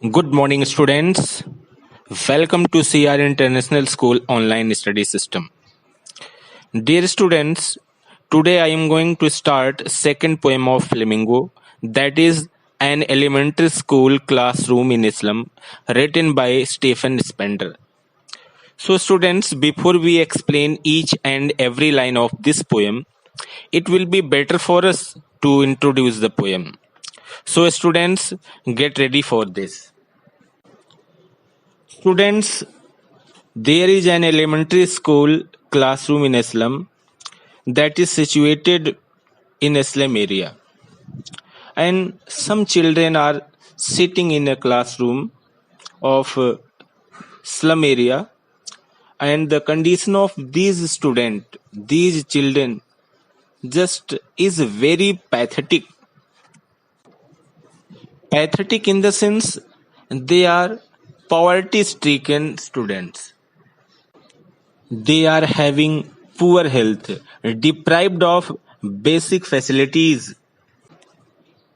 Good morning, students. Welcome to CR International School online study system. Dear students, today I am going to start second poem of Flamingo, that is an elementary school classroom in Islam, written by Stephen Spender. So students, before we explain each and every line of this poem, it will be better for us to introduce the poem. So students, get ready for this. Students, there is an elementary school classroom in Islam that is situated in Islam area, and some children are sitting in a classroom of slum area, and the condition of these children just is very pathetic in the sense they are poverty stricken students. They are having poor health, deprived of basic facilities.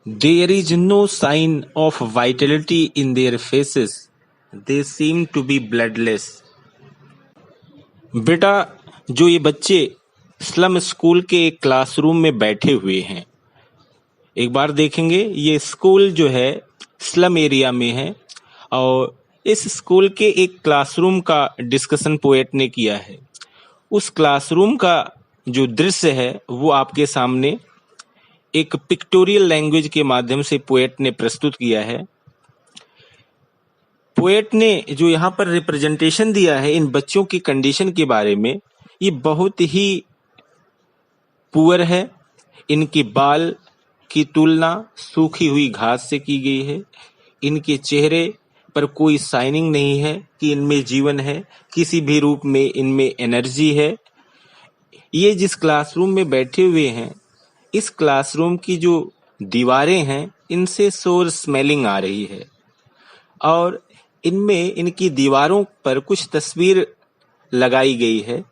There is no sign of vitality in their faces. They seem to be bloodless. बेटा, जो ये बच्चे slum school के एक classroom में बैठे हुए हैं, एक बार देखेंगे ये स्कूल जो है स्लम एरिया में है और इस स्कूल के एक क्लासरूम का डिस्कशन पोएट ने किया है। उस क्लासरूम का जो दृश्य है वो आपके सामने एक पिक्टोरियल लैंग्वेज के माध्यम से पोएट ने प्रस्तुत किया है। पोएट ने जो यहाँ पर रिप्रेजेंटेशन दिया है इन बच्चों की कंडीशन के बारे में, ये बहुत ही पुअर है। इनके बाल की तुलना सूखी हुई घास से की गई है। इनके चेहरे पर कोई शाइनिंग नहीं है कि इनमें जीवन है, किसी भी रूप में इनमें एनर्जी है। ये जिस क्लासरूम में बैठे हुए हैं, इस क्लासरूम की जो दीवारें हैं इनसे शोर स्मेलिंग आ रही है और इनमें इनकी दीवारों पर कुछ तस्वीर लगाई गई है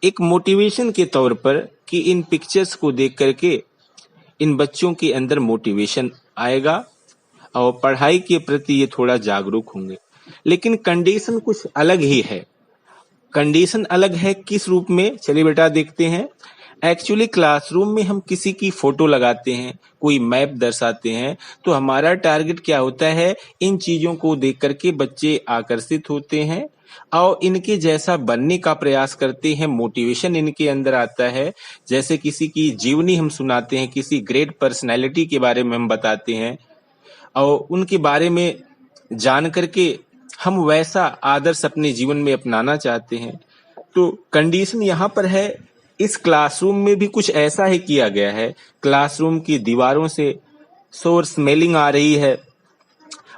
एक मोटिवेशन के तौर पर कि इन पिक्चर्स को देख करके इन बच्चों के अंदर मोटिवेशन आएगा और पढ़ाई के प्रति ये थोड़ा जागरूक होंगे। लेकिन कंडीशन कुछ अलग ही है। कंडीशन अलग है किस रूप में, चलिए बेटा देखते हैं। एक्चुअली क्लासरूम में हम किसी की फोटो लगाते हैं, कोई मैप दर्शाते हैं, तो हमारा टारगेट क्या होता है, इन चीजों को देख करके बच्चे आकर्षित होते हैं और इनके जैसा बनने का प्रयास करते हैं। मोटिवेशन इनके अंदर आता है। जैसे किसी की जीवनी हम सुनाते हैं, किसी ग्रेट पर्सनैलिटी के बारे में हम बताते हैं और उनके बारे में जान करके हम वैसा आदर्श अपने जीवन में अपनाना चाहते हैं। तो कंडीशन यहाँ पर है, इस क्लासरूम में भी कुछ ऐसा ही किया गया है। क्लासरूम की दीवारों से शोर स्मेलिंग आ रही है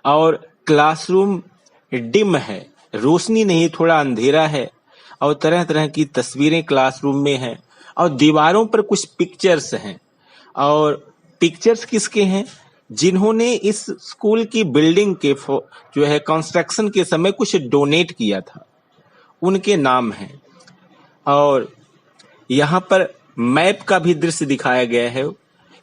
और क्लासरूम डिम है, रोशनी नहीं, थोड़ा अंधेरा है और तरह तरह की तस्वीरें क्लासरूम में हैं और दीवारों पर कुछ पिक्चर्स हैं। और पिक्चर्स किसके हैं, जिन्होंने इस स्कूल की बिल्डिंग के जो है कंस्ट्रक्शन के समय कुछ डोनेट किया था, उनके नाम हैं। और यहाँ पर मैप का भी दृश्य दिखाया गया है।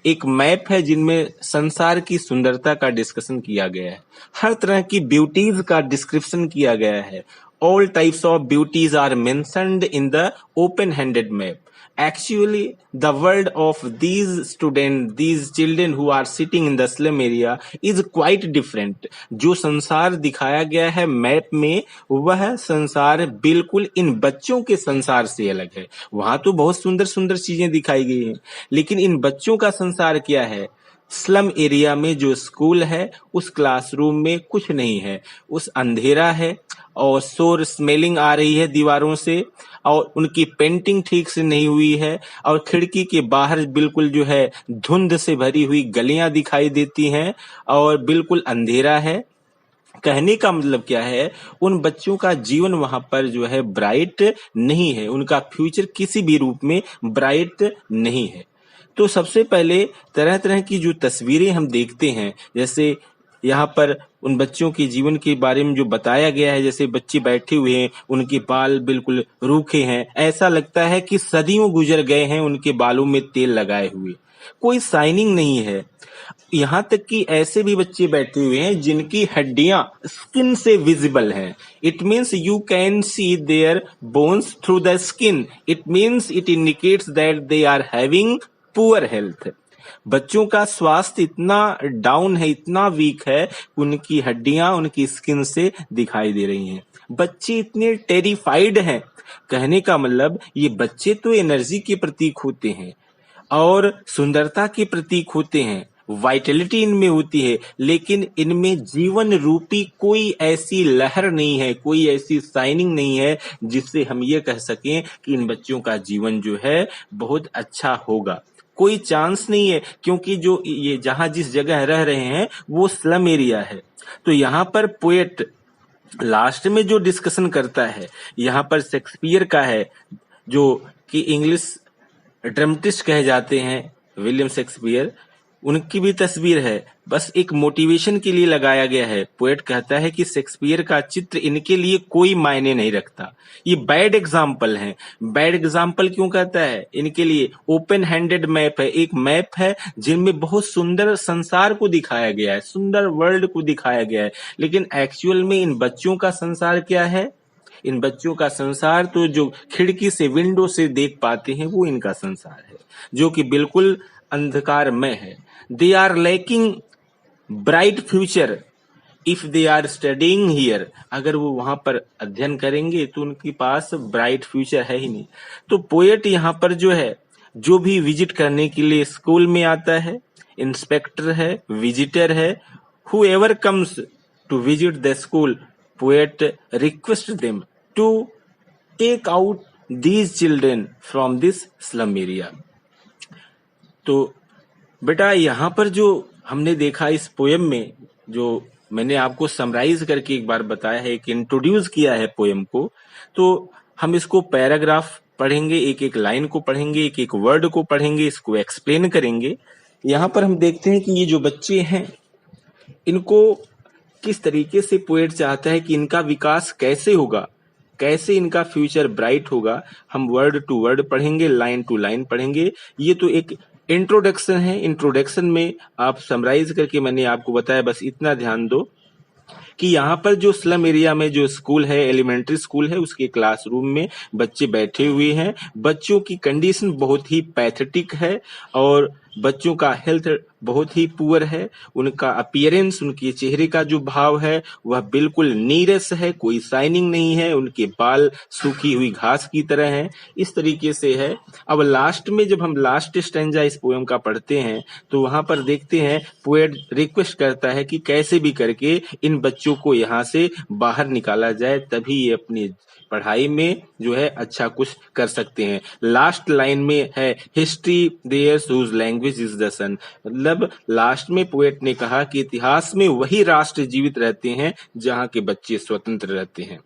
एक मैप है जिनमें संसार की सुंदरता का डिस्कशन किया गया है, हर तरह की ब्यूटीज का डिस्क्रिप्शन किया गया है। All types of beauties are mentioned in the open handed map. Actually, the world of these children who are sitting in the slum area is quite different. जो संसार दिखाया गया है मैप में, वह संसार बिल्कुल इन बच्चों के संसार से अलग है। वहां तो बहुत सुंदर सुंदर चीजें दिखाई गई हैं, लेकिन इन बच्चों का संसार क्या है। स्लम एरिया में जो स्कूल है उस क्लासरूम में कुछ नहीं है, उस अंधेरा है और शोर स्मेलिंग आ रही है दीवारों से और उनकी पेंटिंग ठीक से नहीं हुई है और खिड़की के बाहर बिल्कुल जो है धुंध से भरी हुई गलियां दिखाई देती हैं और बिल्कुल अंधेरा है। कहने का मतलब क्या है, उन बच्चों का जीवन वहां पर जो है ब्राइट नहीं है, उनका फ्यूचर किसी भी रूप में ब्राइट नहीं है। तो सबसे पहले तरह तरह की जो तस्वीरें हम देखते हैं, जैसे यहाँ पर उन बच्चों के जीवन के बारे में जो बताया गया है, जैसे बच्चे बैठे हुए हैं, उनके बाल बिल्कुल रूखे हैं, ऐसा लगता है कि सदियों गुजर गए हैं उनके बालों में तेल लगाए हुए। कोई साइनिंग नहीं है। यहाँ तक कि ऐसे भी बच्चे बैठे हुए हैं जिनकी हड्डियां स्किन से विजिबल हैं। It means you can see there bones through the skin. It means it indicates that they are having poor health. बच्चों का स्वास्थ्य इतना डाउन है, इतना वीक है, उनकी हड्डियां उनकी स्किन से दिखाई दे रही हैं। बच्चे इतने टेरिफाइड हैं। कहने का मतलब ये बच्चे तो एनर्जी के प्रतीक होते हैं और सुंदरता के प्रतीक होते हैं, वाइटलिटी इनमें होती है, लेकिन इनमें जीवन रूपी कोई ऐसी लहर नहीं है, कोई ऐसी साइनिंग नहीं है जिससे हम ये कह सकें कि इन बच्चों का जीवन जो है बहुत अच्छा होगा। कोई चांस नहीं है, क्योंकि जो ये जहां जिस जगह रह रहे हैं वो स्लम एरिया है। तो यहाँ पर पोएट लास्ट में जो डिस्कशन करता है, यहाँ पर शेक्सपियर का है, जो कि इंग्लिश ड्रामेटिस्ट कहे जाते हैं, विलियम शेक्सपियर, उनकी भी तस्वीर है, बस एक मोटिवेशन के लिए लगाया गया है। पोएट कहता है कि शेक्सपियर का चित्र इनके लिए कोई मायने नहीं रखता, ये बैड एग्जाम्पल है। बैड एग्जाम्पल क्यों कहता है? इनके लिए ओपन हैंडेड मैप है, एक मैप है जिनमें बहुत सुंदर संसार को दिखाया गया है, सुंदर वर्ल्ड को दिखाया गया है, लेकिन एक्चुअल में इन बच्चों का संसार क्या है? इन बच्चों का संसार तो जो खिड़की से, विंडो से देख पाते हैं, वो इनका संसार है, जो कि बिल्कुल अंधकारमय है। They are lacking bright future if they are studying here. अगर वो वहां पर अध्ययन करेंगे तो उनके पास ब्राइट फ्यूचर है ही नहीं। तो पोएट यहाँ पर जो है, जो भी विजिट करने के लिए स्कूल में आता है, इंस्पेक्टर है, विजिटर है, whoever comes to visit the school, poet requests them to take out these children from this slum area। तो बेटा यहाँ पर जो हमने देखा इस पोएम में, जो मैंने आपको समराइज करके एक बार बताया है, एक इंट्रोड्यूस किया है पोएम को, तो हम इसको पैराग्राफ पढ़ेंगे, एक एक लाइन को पढ़ेंगे, एक एक वर्ड को पढ़ेंगे, इसको एक्सप्लेन करेंगे। यहाँ पर हम देखते हैं कि ये जो बच्चे हैं, इनको किस तरीके से पोएट चाहता है कि इनका विकास कैसे होगा, कैसे इनका फ्यूचर ब्राइट होगा। हम वर्ड टू वर्ड पढ़ेंगे, लाइन टू लाइन पढ़ेंगे। ये तो एक इंट्रोडक्शन है। इंट्रोडक्शन में आप समराइज करके मैंने आपको बताया, बस इतना ध्यान दो कि यहाँ पर जो स्लम एरिया में जो स्कूल है, एलिमेंट्री स्कूल है, उसके क्लासरूम में बच्चे बैठे हुए हैं। बच्चों की कंडीशन बहुत ही पैथेटिक है और बच्चों का हेल्थ बहुत ही पुअर है। उनका अपीयरेंस, उनके चेहरे का जो भाव है वह बिल्कुल नीरस है, कोई शाइनिंग नहीं है, उनके बाल सूखी हुई घास की तरह हैं, इस तरीके से है। अब लास्ट में जब हम लास्ट स्टैंजा इस पोएम का पढ़ते हैं तो वहां पर देखते हैं पोएट रिक्वेस्ट करता है कि कैसे भी करके इन बच्चों को यहाँ से बाहर निकाला जाए, तभी ये अपनी पढ़ाई में जो है अच्छा कुछ कर सकते हैं। लास्ट लाइन में है history there's whose language is the sun. मतलब लास्ट में पोएट ने कहा कि इतिहास में वही राष्ट्र जीवित रहते हैं जहां के बच्चे स्वतंत्र रहते हैं।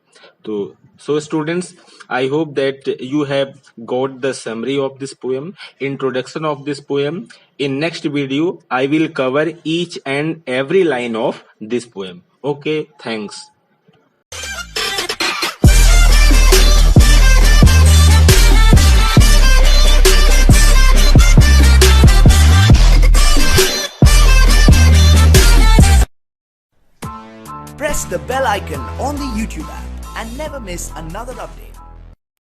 तो so students, I hope that you have got the summary of this poem, introduction of this poem. In next video I will cover each and every line of this poem. Okay, thanks. Press the bell icon on the YouTube app and never miss another update.